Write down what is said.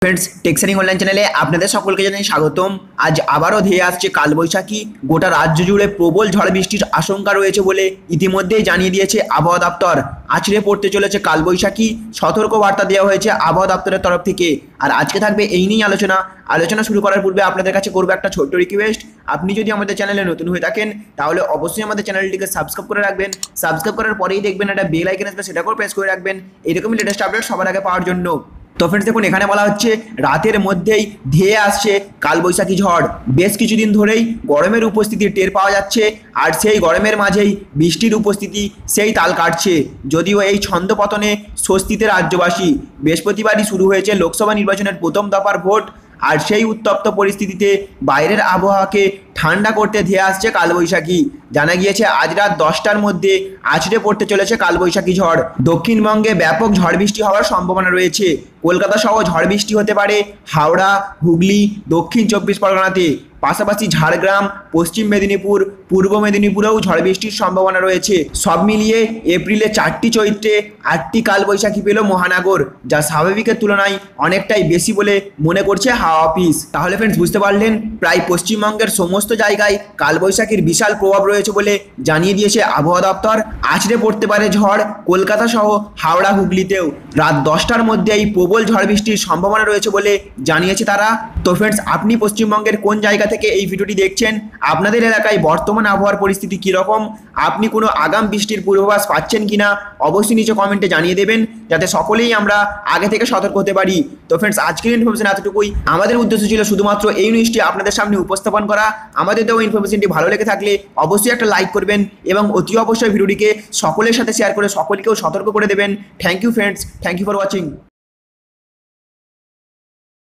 Friends, টেক্সারিং online চ্যানেলে আপনাদের সকলকে জানাই স্বাগতম। আজ আবারও ধেয়ে আসছে কালবৈশাখী। গোটা রাজ্য জুড়ে প্রবল ঝড় বৃষ্টির আশঙ্কা রয়েছে বলে ইতিমধ্যেই জানিয়ে দিয়েছে আবহাওয়া দপ্তর। আছড়ে পড়তে চলেছে কালবৈশাখী, সতর্ক বার্তা দেওয়া হয়েছে আবহাওয়া দপ্তরের তরফ থেকে। আর আজকে থাকবে এই নিয়েই আলোচনা শুরু করার পূর্বে আপনাদের কাছে করবো একটা ছোট্ট রিকোয়েস্ট। আপনি যদি আমাদের চ্যানেলে নতুন হয়ে থাকেন তাহলে অবশ্যই আমাদের চ্যানেলটিকে সাবস্ক্রাইব করে রাখবেন। সাবস্ক্রাইব করার পরেই দেখবেন একটা বেল আইকন আসবে, সেটা করে প্রেস করে রাখবেন এরকমই লেটেস্ট আপডেট সবার আগে পাওয়ার জন্য। তো ফ্রেন্ডস দেখুন, এখানে বলা হচ্ছে রাতের মধ্যেই ধেয়ে আসছে কালবৈশাখী ঝড়। বেশ কিছুদিন ধরেই গরমের উপস্থিতি টের পাওয়া যাচ্ছে, আর সেই গরমের মাঝেই বৃষ্টির উপস্থিতি সেই তাল কাটছে। যদিও এই ছন্দপতনে স্বস্তিতে রাজ্যবাসী। বৃহস্পতিবারই শুরু হয়েছে লোকসভা নির্বাচনের প্রথম দফার ভোট, আর সেই উত্তপ্ত পরিস্থিতিতে বাইরের আবহাওয়াকে ঠান্ডা করতে ধেয়ে আসছে কালবৈশাখী। জানা গিয়েছে আজ রাত 10টার মধ্যে আছড়ে পড়তে চলেছে কালবৈশাখী ঝড়। দক্ষিণবঙ্গে ব্যাপক ঝড় বৃষ্টি হওয়ার সম্ভাবনা রয়েছে। কলকাতা সহ ঝড় বৃষ্টি হতে পারে হাওড়া, হুগলি, দক্ষিণ 24 পরগনাতে। পাশাপাশি ঝাড়গ্রাম, পশ্চিম মেদিনীপুর, পূর্ব মেদিনীপুরেও ঝড় বৃষ্টির সম্ভাবনা রয়েছে। সব মিলিয়ে এপ্রিলে 4টি চৈত্রে 8টি কালবৈশাখী পেল মহানগর, যা স্বাভাবিকের তুলনায় অনেকটাই বেশি বলে মনে করছে হাওয়া অফিস। তাহলে ফ্রেন্ডস বুঝতে পারলেন, প্রায় পশ্চিমবঙ্গের সমস্ত জায়গায় কালবৈশাখীর বিশাল প্রভাব রয়েছে বলে জানিয়ে দিয়েছে আবহাওয়া দপ্তর। আছড়ে পড়তে পারে ঝড় কলকাতা সহ হাওড়া, হুগলিতেও। রাত 10টার মধ্যেই প্রবল ঝড় বৃষ্টির সম্ভাবনা রয়েছে বলে জানিয়েছে তারা। তো ফ্রেন্ডস, আপনি পশ্চিমবঙ্গের কোন জায়গা থেকে এই ভিডিওটি দেখছেন? আপনাদের এলাকায় বর্তমান আবহাওয়ার পরিস্থিতি কীরকম? আপনি কোনো আগাম বৃষ্টির পূর্বাভাস পাচ্ছেন কিনা অবশ্যই নিচে কমেন্টে জানিয়ে দেবেন, যাতে সকলেই আমরা আগে থেকে সতর্ক হতে পারি। তো ফ্রেন্ডস, আজকের ইনফরমেশন এতটুকুই। আমাদের উদ্দেশ্য ছিল শুধুমাত্র এই নিউজটি আপনাদের সামনে উপস্থাপন করা। আমাদের দেওয়া ইনফরমেশনটি ভালো লেগে থাকলে অবশ্যই একটা লাইক করবেন এবং অতি অবশ্যই ভিডিওটিকে সকলের সাথে শেয়ার করে সকলকেও সতর্ক করে দেবেন। Thank you friends, thank you for watching.